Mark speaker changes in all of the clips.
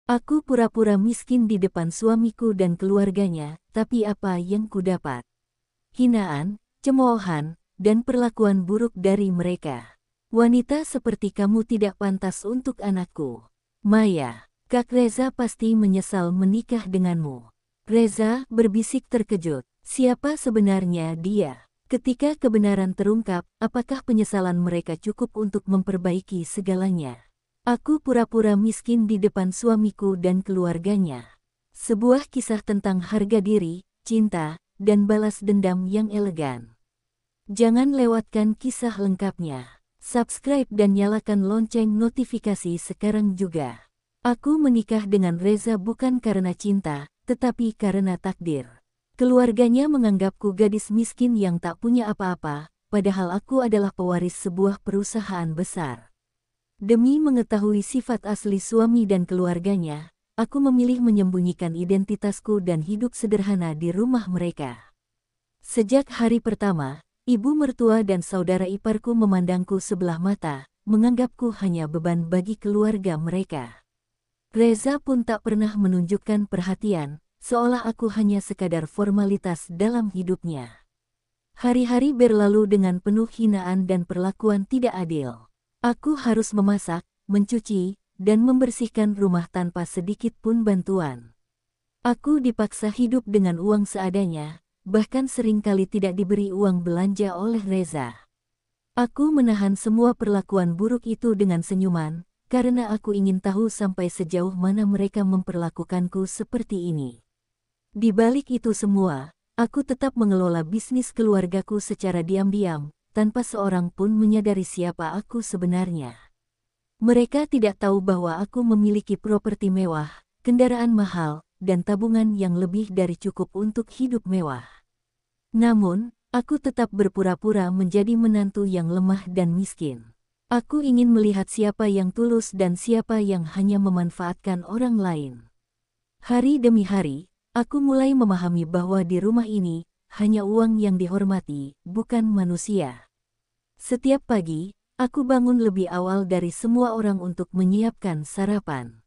Speaker 1: Aku pura-pura miskin di depan suamiku dan keluarganya, tapi apa yang kudapat? Hinaan, cemoohan, dan perlakuan buruk dari mereka. Wanita seperti kamu tidak pantas untuk anakku. Maya, Kak Reza pasti menyesal menikah denganmu. Reza berbisik terkejut. Siapa sebenarnya dia? Ketika kebenaran terungkap, apakah penyesalan mereka cukup untuk memperbaiki segalanya? Aku pura-pura miskin di depan suamiku dan keluarganya. Sebuah kisah tentang harga diri, cinta, dan balas dendam yang elegan. Jangan lewatkan kisah lengkapnya. Subscribe dan nyalakan lonceng notifikasi sekarang juga. Aku menikah dengan Reza bukan karena cinta, tetapi karena takdir. Keluarganya menganggapku gadis miskin yang tak punya apa-apa, padahal aku adalah pewaris sebuah perusahaan besar. Demi mengetahui sifat asli suami dan keluarganya, aku memilih menyembunyikan identitasku dan hidup sederhana di rumah mereka. Sejak hari pertama, ibu mertua dan saudara iparku memandangku sebelah mata, menganggapku hanya beban bagi keluarga mereka. Reza pun tak pernah menunjukkan perhatian, seolah aku hanya sekadar formalitas dalam hidupnya. Hari-hari berlalu dengan penuh hinaan dan perlakuan tidak adil. Aku harus memasak, mencuci, dan membersihkan rumah tanpa sedikit pun bantuan. Aku dipaksa hidup dengan uang seadanya, bahkan seringkali tidak diberi uang belanja oleh Reza. Aku menahan semua perlakuan buruk itu dengan senyuman, karena aku ingin tahu sampai sejauh mana mereka memperlakukanku seperti ini. Di balik itu semua, aku tetap mengelola bisnis keluargaku secara diam-diam, tanpa seorang pun menyadari siapa aku sebenarnya. Mereka tidak tahu bahwa aku memiliki properti mewah, kendaraan mahal, dan tabungan yang lebih dari cukup untuk hidup mewah. Namun, aku tetap berpura-pura menjadi menantu yang lemah dan miskin. Aku ingin melihat siapa yang tulus dan siapa yang hanya memanfaatkan orang lain. Hari demi hari, aku mulai memahami bahwa di rumah ini, hanya uang yang dihormati, bukan manusia. Setiap pagi, aku bangun lebih awal dari semua orang untuk menyiapkan sarapan.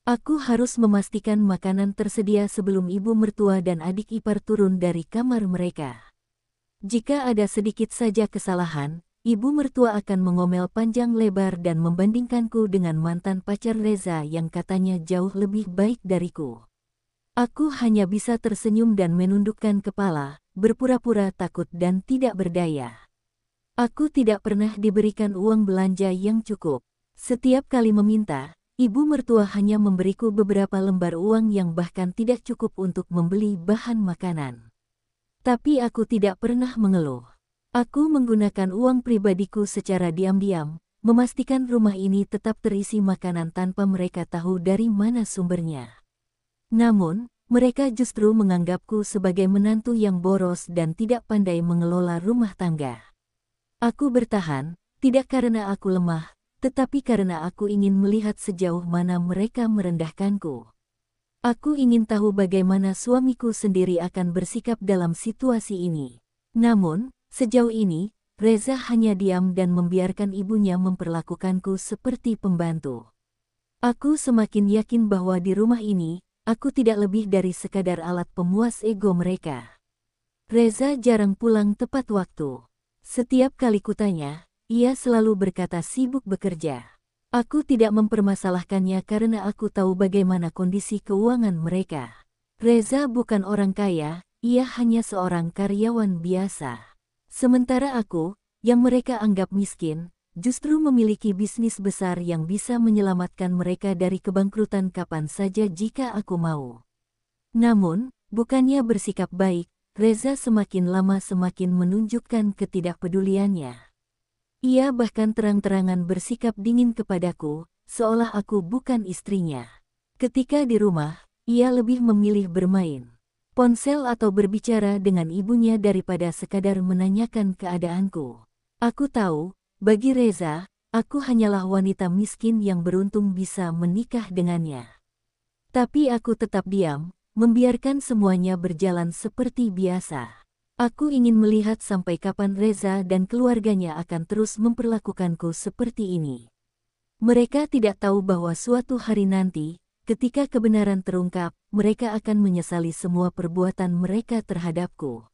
Speaker 1: Aku harus memastikan makanan tersedia sebelum ibu mertua dan adik ipar turun dari kamar mereka. Jika ada sedikit saja kesalahan, ibu mertua akan mengomel panjang lebar dan membandingkanku dengan mantan pacar Reza yang katanya jauh lebih baik dariku. Aku hanya bisa tersenyum dan menundukkan kepala, berpura-pura takut dan tidak berdaya. Aku tidak pernah diberikan uang belanja yang cukup. Setiap kali meminta, ibu mertua hanya memberiku beberapa lembar uang yang bahkan tidak cukup untuk membeli bahan makanan. Tapi aku tidak pernah mengeluh. Aku menggunakan uang pribadiku secara diam-diam, memastikan rumah ini tetap terisi makanan tanpa mereka tahu dari mana sumbernya. Namun, mereka justru menganggapku sebagai menantu yang boros dan tidak pandai mengelola rumah tangga. Aku bertahan, tidak karena aku lemah, tetapi karena aku ingin melihat sejauh mana mereka merendahkanku. Aku ingin tahu bagaimana suamiku sendiri akan bersikap dalam situasi ini. Namun, sejauh ini, Reza hanya diam dan membiarkan ibunya memperlakukanku seperti pembantu. Aku semakin yakin bahwa di rumah ini, aku tidak lebih dari sekadar alat pemuas ego mereka. Reza jarang pulang tepat waktu. Setiap kali kutanya, ia selalu berkata sibuk bekerja. Aku tidak mempermasalahkannya karena aku tahu bagaimana kondisi keuangan mereka. Reza bukan orang kaya, ia hanya seorang karyawan biasa. Sementara aku, yang mereka anggap miskin, justru memiliki bisnis besar yang bisa menyelamatkan mereka dari kebangkrutan kapan saja jika aku mau. Namun, bukannya bersikap baik, Reza semakin lama semakin menunjukkan ketidakpeduliannya. Ia bahkan terang-terangan bersikap dingin kepadaku, seolah aku bukan istrinya. Ketika di rumah, ia lebih memilih bermain ponsel atau berbicara dengan ibunya daripada sekadar menanyakan keadaanku. Aku tahu, bagi Reza, aku hanyalah wanita miskin yang beruntung bisa menikah dengannya. Tapi aku tetap diam, membiarkan semuanya berjalan seperti biasa. Aku ingin melihat sampai kapan Reza dan keluarganya akan terus memperlakukanku seperti ini. Mereka tidak tahu bahwa suatu hari nanti, ketika kebenaran terungkap, mereka akan menyesali semua perbuatan mereka terhadapku.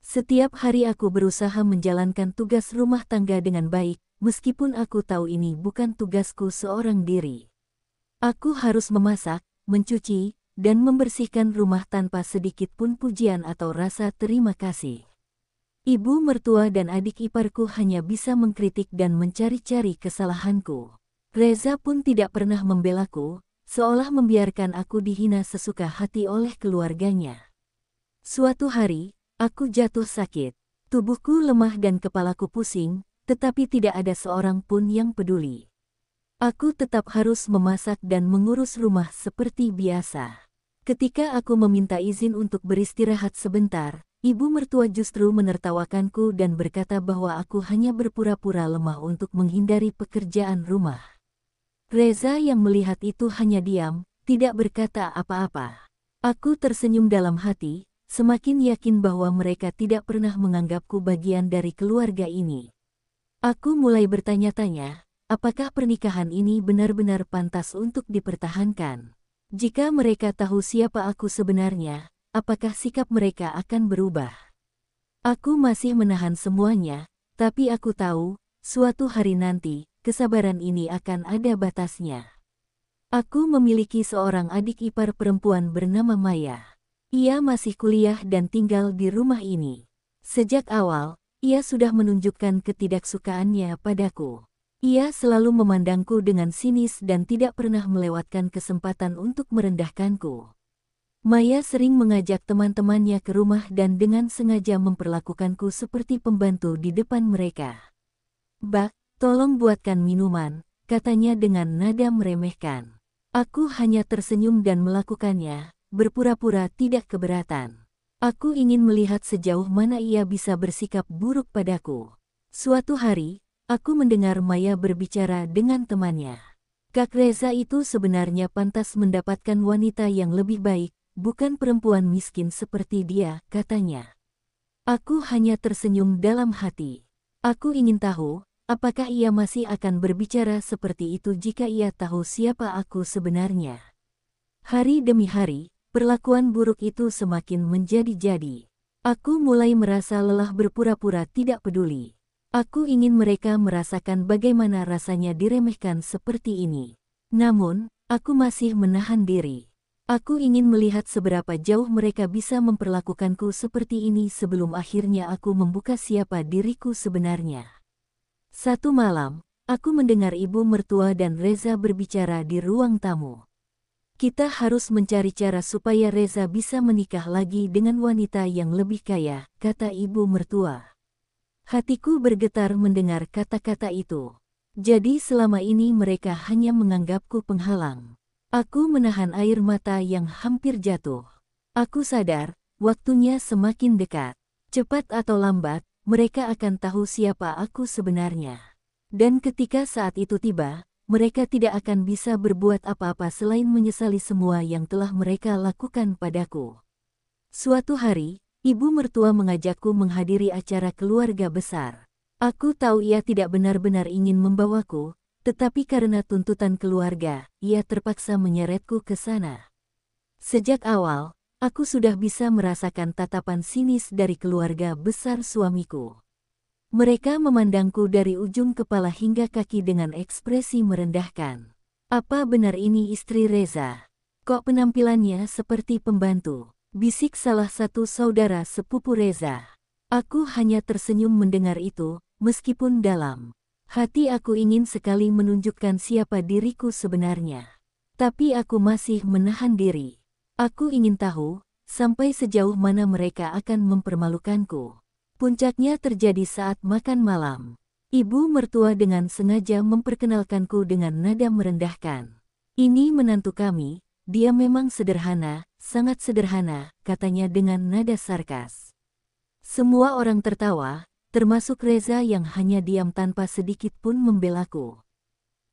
Speaker 1: Setiap hari aku berusaha menjalankan tugas rumah tangga dengan baik, meskipun aku tahu ini bukan tugasku seorang diri. Aku harus memasak, mencuci, dan membersihkan rumah tanpa sedikit pun pujian atau rasa terima kasih. Ibu mertua dan adik iparku hanya bisa mengkritik dan mencari-cari kesalahanku. Reza pun tidak pernah membelaku, seolah membiarkan aku dihina sesuka hati oleh keluarganya. Suatu hari, aku jatuh sakit. Tubuhku lemah dan kepalaku pusing, tetapi tidak ada seorang pun yang peduli. Aku tetap harus memasak dan mengurus rumah seperti biasa. Ketika aku meminta izin untuk beristirahat sebentar, ibu mertua justru menertawakanku dan berkata bahwa aku hanya berpura-pura lemah untuk menghindari pekerjaan rumah. Reza yang melihat itu hanya diam, tidak berkata apa-apa. Aku tersenyum dalam hati, semakin yakin bahwa mereka tidak pernah menganggapku bagian dari keluarga ini. Aku mulai bertanya-tanya, apakah pernikahan ini benar-benar pantas untuk dipertahankan? Jika mereka tahu siapa aku sebenarnya, apakah sikap mereka akan berubah? Aku masih menahan semuanya, tapi aku tahu, suatu hari nanti, kesabaran ini akan ada batasnya. Aku memiliki seorang adik ipar perempuan bernama Maya. Ia masih kuliah dan tinggal di rumah ini. Sejak awal, ia sudah menunjukkan ketidaksukaannya padaku. Ia selalu memandangku dengan sinis dan tidak pernah melewatkan kesempatan untuk merendahkanku. Maya sering mengajak teman-temannya ke rumah dan dengan sengaja memperlakukanku seperti pembantu di depan mereka. "Bak, tolong buatkan minuman," katanya dengan nada meremehkan. Aku hanya tersenyum dan melakukannya, berpura-pura tidak keberatan. Aku ingin melihat sejauh mana ia bisa bersikap buruk padaku. Suatu hari, aku mendengar Maya berbicara dengan temannya. Kak Reza itu sebenarnya pantas mendapatkan wanita yang lebih baik, bukan perempuan miskin seperti dia, katanya. Aku hanya tersenyum dalam hati. Aku ingin tahu, apakah ia masih akan berbicara seperti itu jika ia tahu siapa aku sebenarnya. Hari demi hari, perlakuan buruk itu semakin menjadi-jadi. Aku mulai merasa lelah berpura-pura tidak peduli. Aku ingin mereka merasakan bagaimana rasanya diremehkan seperti ini. Namun, aku masih menahan diri. Aku ingin melihat seberapa jauh mereka bisa memperlakukanku seperti ini sebelum akhirnya aku membuka siapa diriku sebenarnya. Satu malam, aku mendengar ibu mertua dan Reza berbicara di ruang tamu. "Kita harus mencari cara supaya Reza bisa menikah lagi dengan wanita yang lebih kaya," kata ibu mertua. Hatiku bergetar mendengar kata-kata itu. Jadi selama ini mereka hanya menganggapku penghalang. Aku menahan air mata yang hampir jatuh. Aku sadar, waktunya semakin dekat. Cepat atau lambat, mereka akan tahu siapa aku sebenarnya. Dan ketika saat itu tiba, mereka tidak akan bisa berbuat apa-apa selain menyesali semua yang telah mereka lakukan padaku. Suatu hari, ibu mertua mengajakku menghadiri acara keluarga besar. Aku tahu ia tidak benar-benar ingin membawaku, tetapi karena tuntutan keluarga, ia terpaksa menyeretku ke sana. Sejak awal, aku sudah bisa merasakan tatapan sinis dari keluarga besar suamiku. Mereka memandangku dari ujung kepala hingga kaki dengan ekspresi merendahkan. "Apa benar ini istri Reza? Kok penampilannya seperti pembantu?" bisik salah satu saudara sepupu Reza. Aku hanya tersenyum mendengar itu, meskipun dalam hati aku ingin sekali menunjukkan siapa diriku sebenarnya. Tapi aku masih menahan diri. Aku ingin tahu, sampai sejauh mana mereka akan mempermalukanku. Puncaknya terjadi saat makan malam. Ibu mertua dengan sengaja memperkenalkanku dengan nada merendahkan. "Ini menantu kami, dia memang sederhana, sangat sederhana," katanya dengan nada sarkas. Semua orang tertawa, termasuk Reza yang hanya diam tanpa sedikit pun membelaku.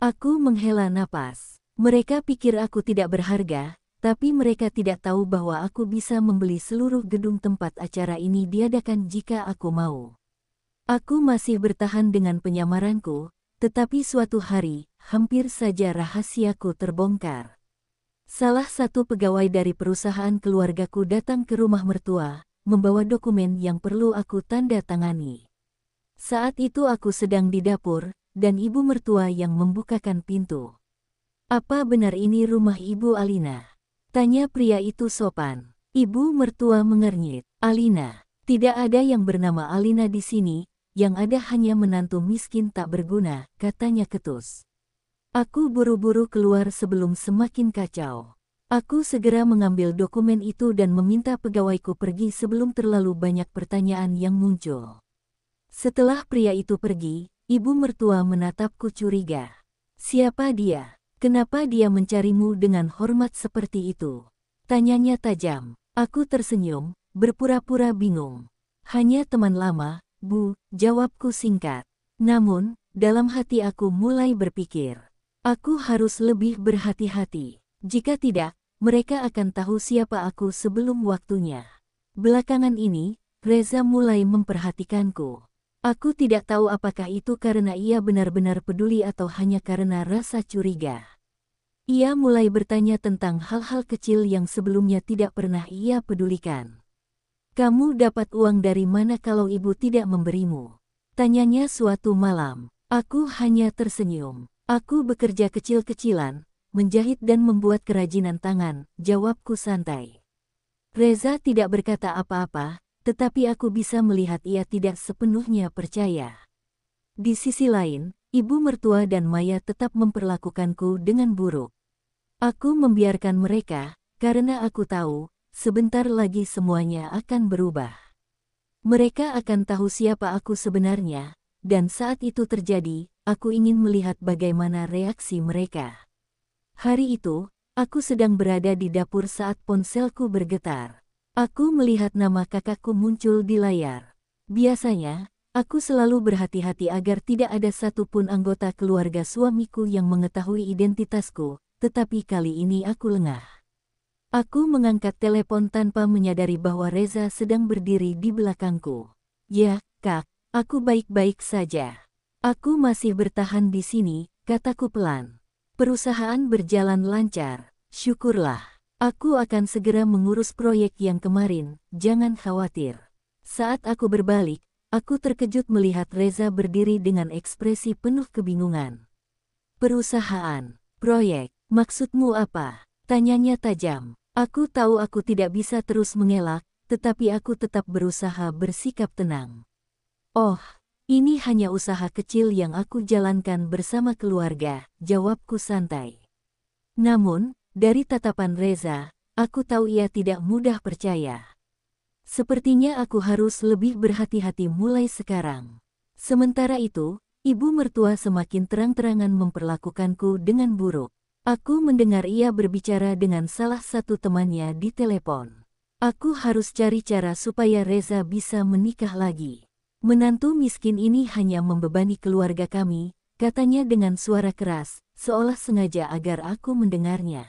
Speaker 1: Aku menghela napas. Mereka pikir aku tidak berharga, tapi mereka tidak tahu bahwa aku bisa membeli seluruh gedung tempat acara ini diadakan jika aku mau. Aku masih bertahan dengan penyamaranku, tetapi suatu hari, hampir saja rahasiaku terbongkar. Salah satu pegawai dari perusahaan keluargaku datang ke rumah mertua, membawa dokumen yang perlu aku tanda tangani. Saat itu aku sedang di dapur, dan ibu mertua yang membukakan pintu. "Apa benar ini rumah Ibu Alina?" tanya pria itu sopan. Ibu mertua mengernyit. "Alina, tidak ada yang bernama Alina di sini, yang ada hanya menantu miskin tak berguna," katanya ketus. Aku buru-buru keluar sebelum semakin kacau. Aku segera mengambil dokumen itu dan meminta pegawaiku pergi sebelum terlalu banyak pertanyaan yang muncul. Setelah pria itu pergi, ibu mertua menatapku curiga. "Siapa dia? Kenapa dia mencarimu dengan hormat seperti itu?" tanyanya tajam. Aku tersenyum, berpura-pura bingung. "Hanya teman lama, Bu," jawabku singkat. Namun, dalam hati aku mulai berpikir, aku harus lebih berhati-hati. Jika tidak, mereka akan tahu siapa aku sebelum waktunya. Belakangan ini, Reza mulai memperhatikanku. Aku tidak tahu apakah itu karena ia benar-benar peduli atau hanya karena rasa curiga. Ia mulai bertanya tentang hal-hal kecil yang sebelumnya tidak pernah ia pedulikan. "Kamu dapat uang dari mana kalau ibu tidak memberimu?" tanyanya suatu malam. Aku hanya tersenyum. "Aku bekerja kecil-kecilan, menjahit dan membuat kerajinan tangan," jawabku santai. Reza tidak berkata apa-apa, tetapi aku bisa melihat ia tidak sepenuhnya percaya. Di sisi lain, ibu mertua dan Maya tetap memperlakukanku dengan buruk. Aku membiarkan mereka, karena aku tahu, sebentar lagi semuanya akan berubah. Mereka akan tahu siapa aku sebenarnya, dan saat itu terjadi, aku ingin melihat bagaimana reaksi mereka. Hari itu, aku sedang berada di dapur saat ponselku bergetar. Aku melihat nama kakakku muncul di layar. Biasanya, aku selalu berhati-hati agar tidak ada satupun anggota keluarga suamiku yang mengetahui identitasku, tetapi kali ini aku lengah. Aku mengangkat telepon tanpa menyadari bahwa Reza sedang berdiri di belakangku. "Ya, Kak, aku baik-baik saja. Aku masih bertahan di sini," kataku pelan. "Perusahaan berjalan lancar, syukurlah. Aku akan segera mengurus proyek yang kemarin, jangan khawatir." Saat aku berbalik, aku terkejut melihat Reza berdiri dengan ekspresi penuh kebingungan. "Perusahaan, proyek, maksudmu apa?" tanyanya tajam. Aku tahu aku tidak bisa terus mengelak, tetapi aku tetap berusaha bersikap tenang. "Oh, ini hanya usaha kecil yang aku jalankan bersama keluarga," jawabku santai. Namun, dari tatapan Reza, aku tahu ia tidak mudah percaya. Sepertinya aku harus lebih berhati-hati mulai sekarang. Sementara itu, ibu mertua semakin terang-terangan memperlakukanku dengan buruk. Aku mendengar ia berbicara dengan salah satu temannya di telepon. Aku harus cari cara supaya Reza bisa menikah lagi. "Menantu miskin ini hanya membebani keluarga kami," katanya dengan suara keras, seolah sengaja agar aku mendengarnya.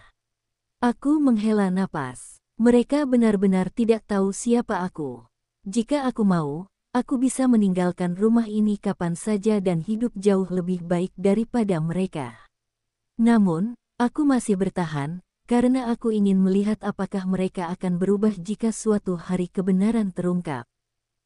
Speaker 1: Aku menghela napas. Mereka benar-benar tidak tahu siapa aku. Jika aku mau, aku bisa meninggalkan rumah ini kapan saja dan hidup jauh lebih baik daripada mereka. Namun, aku masih bertahan, karena aku ingin melihat apakah mereka akan berubah jika suatu hari kebenaran terungkap.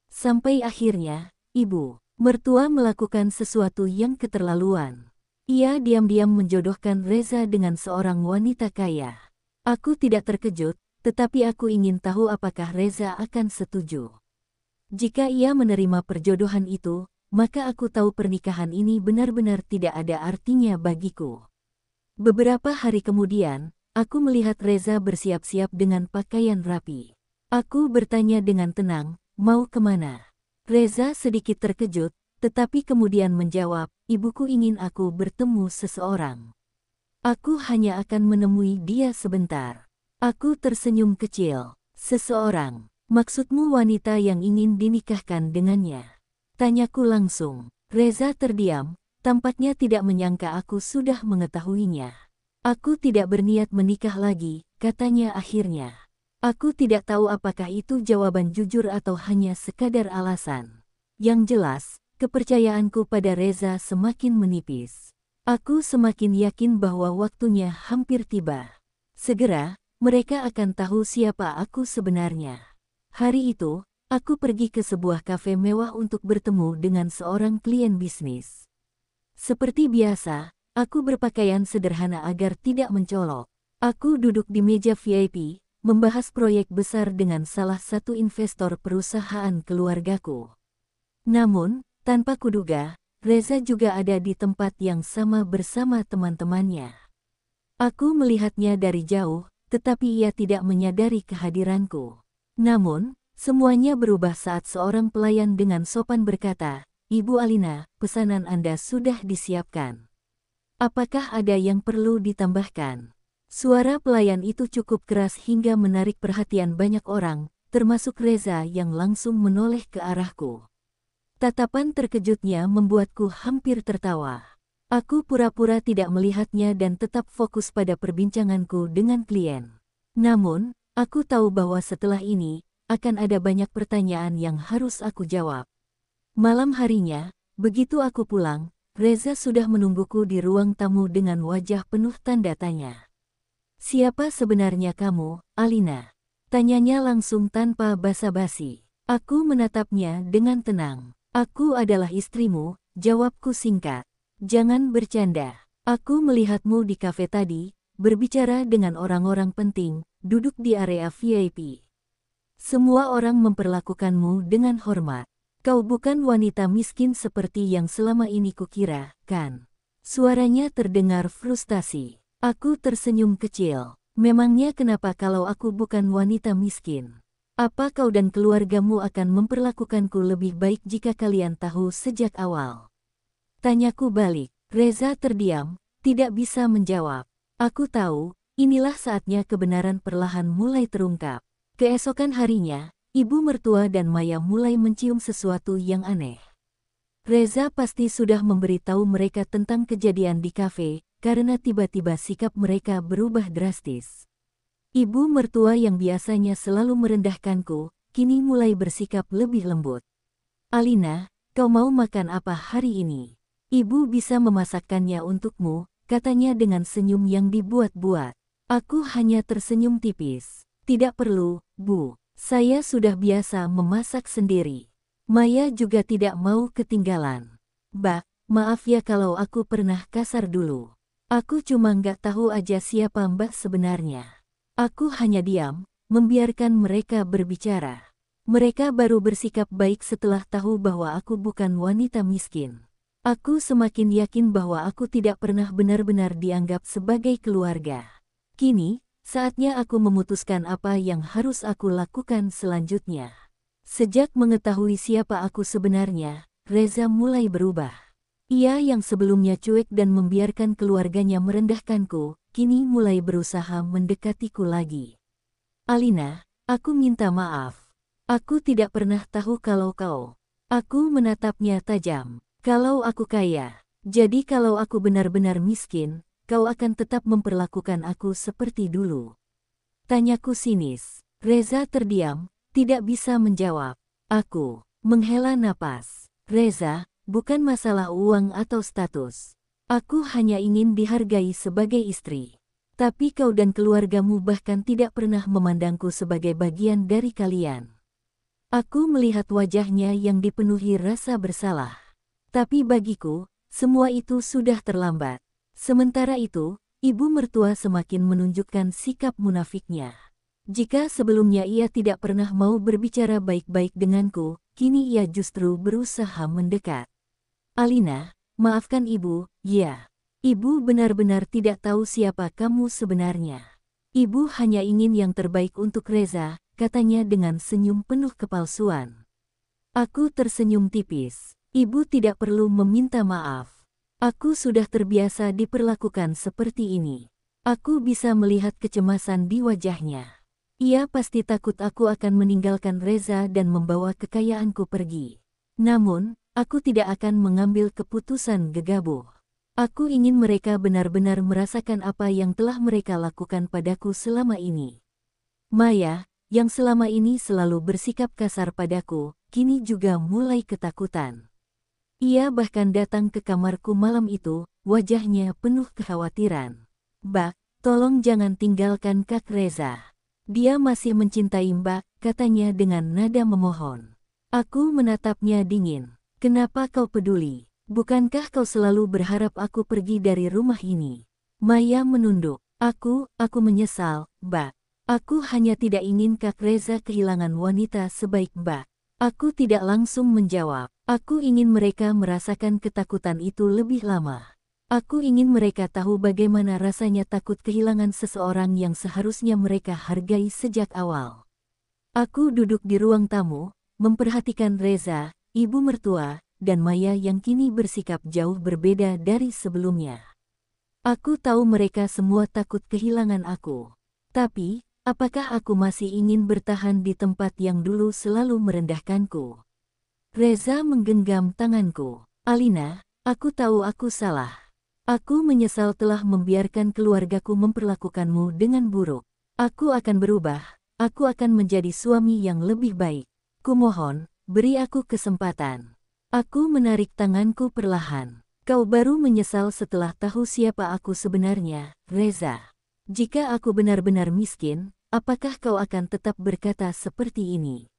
Speaker 1: Sampai akhirnya, ibu mertua melakukan sesuatu yang keterlaluan. Ia diam-diam menjodohkan Reza dengan seorang wanita kaya. Aku tidak terkejut, tetapi aku ingin tahu apakah Reza akan setuju. Jika ia menerima perjodohan itu, maka aku tahu pernikahan ini benar-benar tidak ada artinya bagiku. Beberapa hari kemudian, aku melihat Reza bersiap-siap dengan pakaian rapi. Aku bertanya dengan tenang, "Mau kemana?" Reza sedikit terkejut, tetapi kemudian menjawab, "Ibuku ingin aku bertemu seseorang. Aku hanya akan menemui dia sebentar." Aku tersenyum kecil. "Seseorang? Maksudmu wanita yang ingin dinikahkan dengannya?" tanyaku langsung. Reza terdiam, tampaknya tidak menyangka aku sudah mengetahuinya. "Aku tidak berniat menikah lagi," katanya akhirnya. Aku tidak tahu apakah itu jawaban jujur atau hanya sekadar alasan. Yang jelas, kepercayaanku pada Reza semakin menipis. Aku semakin yakin bahwa waktunya hampir tiba. Segera, mereka akan tahu siapa aku sebenarnya. Hari itu, aku pergi ke sebuah kafe mewah untuk bertemu dengan seorang klien bisnis. Seperti biasa, aku berpakaian sederhana agar tidak mencolok. Aku duduk di meja VIP, membahas proyek besar dengan salah satu investor perusahaan keluargaku. Namun, tanpa kuduga, Reza juga ada di tempat yang sama bersama teman-temannya. Aku melihatnya dari jauh, tetapi ia tidak menyadari kehadiranku. Namun, semuanya berubah saat seorang pelayan dengan sopan berkata, "Ibu Alina, pesanan Anda sudah disiapkan. Apakah ada yang perlu ditambahkan?" Suara pelayan itu cukup keras hingga menarik perhatian banyak orang, termasuk Reza yang langsung menoleh ke arahku. Tatapan terkejutnya membuatku hampir tertawa. Aku pura-pura tidak melihatnya dan tetap fokus pada perbincanganku dengan klien. Namun, aku tahu bahwa setelah ini, akan ada banyak pertanyaan yang harus aku jawab. Malam harinya, begitu aku pulang, Reza sudah menungguku di ruang tamu dengan wajah penuh tanda tanya. "Siapa sebenarnya kamu, Alina?" Tanyanya langsung tanpa basa-basi. Aku menatapnya dengan tenang. "Aku adalah istrimu," jawabku singkat. "Jangan bercanda. Aku melihatmu di kafe tadi, berbicara dengan orang-orang penting, duduk di area VIP. Semua orang memperlakukanmu dengan hormat. Kau bukan wanita miskin seperti yang selama ini kukira, kan?" Suaranya terdengar frustasi. Aku tersenyum kecil. "Memangnya kenapa kalau aku bukan wanita miskin? Apa kau dan keluargamu akan memperlakukanku lebih baik jika kalian tahu sejak awal?" Tanyaku balik. Reza terdiam, tidak bisa menjawab. Aku tahu, inilah saatnya kebenaran perlahan mulai terungkap. Keesokan harinya, ibu mertua dan Maya mulai mencium sesuatu yang aneh. Reza pasti sudah memberitahu mereka tentang kejadian di kafe, karena tiba-tiba sikap mereka berubah drastis. Ibu mertua yang biasanya selalu merendahkanku, kini mulai bersikap lebih lembut. "Alina, kau mau makan apa hari ini? Ibu bisa memasakkannya untukmu," katanya dengan senyum yang dibuat-buat. Aku hanya tersenyum tipis. "Tidak perlu, Bu. Saya sudah biasa memasak sendiri." Maya juga tidak mau ketinggalan. Maaf ya kalau aku pernah kasar dulu. Aku cuma nggak tahu aja siapa Mbak sebenarnya." Aku hanya diam, membiarkan mereka berbicara. Mereka baru bersikap baik setelah tahu bahwa aku bukan wanita miskin. Aku semakin yakin bahwa aku tidak pernah benar-benar dianggap sebagai keluarga. Kini, saatnya aku memutuskan apa yang harus aku lakukan selanjutnya. Sejak mengetahui siapa aku sebenarnya, Reza mulai berubah. Ia yang sebelumnya cuek dan membiarkan keluarganya merendahkanku, kini mulai berusaha mendekatiku lagi. "Alina, aku minta maaf. Aku tidak pernah tahu kalau kau..." Aku menatapnya tajam. "Kalau aku kaya, jadi kalau aku benar-benar miskin, kau akan tetap memperlakukan aku seperti dulu?" Tanyaku sinis. Reza terdiam, tidak bisa menjawab. Aku menghela napas. "Reza, bukan masalah uang atau status. Aku hanya ingin dihargai sebagai istri. Tapi kau dan keluargamu bahkan tidak pernah memandangku sebagai bagian dari kalian." Aku melihat wajahnya yang dipenuhi rasa bersalah. Tapi bagiku, semua itu sudah terlambat. Sementara itu, ibu mertua semakin menunjukkan sikap munafiknya. Jika sebelumnya ia tidak pernah mau berbicara baik-baik denganku, kini ia justru berusaha mendekat. "Alina, maafkan ibu." "Ya, ibu benar-benar tidak tahu siapa kamu sebenarnya. Ibu hanya ingin yang terbaik untuk Reza," katanya dengan senyum penuh kepalsuan. Aku tersenyum tipis. "Ibu tidak perlu meminta maaf. Aku sudah terbiasa diperlakukan seperti ini." Aku bisa melihat kecemasan di wajahnya. Ia pasti takut aku akan meninggalkan Reza dan membawa kekayaanku pergi. Namun, aku tidak akan mengambil keputusan gegabah. Aku ingin mereka benar-benar merasakan apa yang telah mereka lakukan padaku selama ini. Maya, yang selama ini selalu bersikap kasar padaku, kini juga mulai ketakutan. Ia bahkan datang ke kamarku malam itu, wajahnya penuh kekhawatiran. Tolong jangan tinggalkan Kak Reza. Dia masih mencintai Mbak, katanya dengan nada memohon. Aku menatapnya dingin. Kenapa kau peduli? Bukankah kau selalu berharap aku pergi dari rumah ini? Maya menunduk. Aku menyesal, Mbak. Aku hanya tidak ingin Kak Reza kehilangan wanita sebaik Mbak. Aku tidak langsung menjawab. Aku ingin mereka merasakan ketakutan itu lebih lama. Aku ingin mereka tahu bagaimana rasanya takut kehilangan seseorang yang seharusnya mereka hargai sejak awal. Aku duduk di ruang tamu, memperhatikan Reza, ibu mertua, dan Maya yang kini bersikap jauh berbeda dari sebelumnya. Aku tahu mereka semua takut kehilangan aku. Tapi, apakah aku masih ingin bertahan di tempat yang dulu selalu merendahkanku? Reza menggenggam tanganku. Alina, aku tahu aku salah. Aku menyesal telah membiarkan keluargaku memperlakukanmu dengan buruk. Aku akan berubah, aku akan menjadi suami yang lebih baik. Kumohon, beri aku kesempatan. Aku menarik tanganku perlahan. Kau baru menyesal setelah tahu siapa aku sebenarnya, Reza. Jika aku benar-benar miskin, apakah kau akan tetap berkata seperti ini?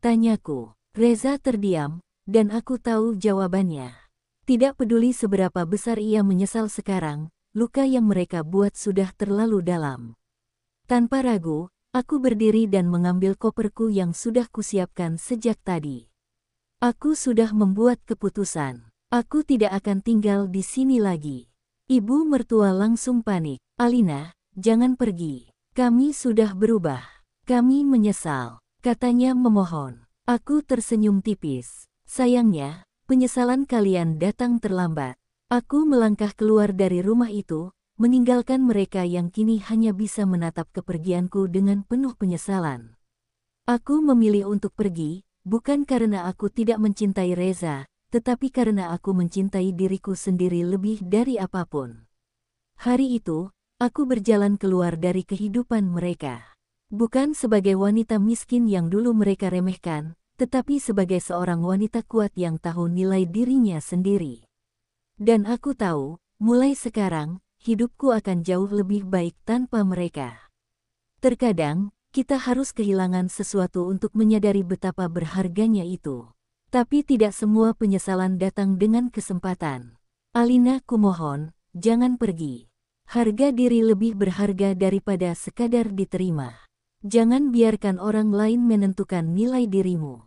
Speaker 1: Tanyaku. Reza terdiam, dan aku tahu jawabannya. Tidak peduli seberapa besar ia menyesal sekarang, luka yang mereka buat sudah terlalu dalam. Tanpa ragu, aku berdiri dan mengambil koperku yang sudah kusiapkan sejak tadi. Aku sudah membuat keputusan. Aku tidak akan tinggal di sini lagi. Ibu mertua langsung panik. Alina, jangan pergi. Kami sudah berubah. Kami menyesal, katanya memohon. Aku tersenyum tipis. Sayangnya, penyesalan kalian datang terlambat. Aku melangkah keluar dari rumah itu, meninggalkan mereka yang kini hanya bisa menatap kepergianku dengan penuh penyesalan. Aku memilih untuk pergi, bukan karena aku tidak mencintai Reza, tetapi karena aku mencintai diriku sendiri lebih dari apapun. Hari itu, aku berjalan keluar dari kehidupan mereka. Bukan sebagai wanita miskin yang dulu mereka remehkan, tetapi sebagai seorang wanita kuat yang tahu nilai dirinya sendiri. Dan aku tahu, mulai sekarang, hidupku akan jauh lebih baik tanpa mereka. Terkadang, kita harus kehilangan sesuatu untuk menyadari betapa berharganya itu. Tapi tidak semua penyesalan datang dengan kesempatan. Alina, kumohon, jangan pergi. Harga diri lebih berharga daripada sekadar diterima. Jangan biarkan orang lain menentukan nilai dirimu.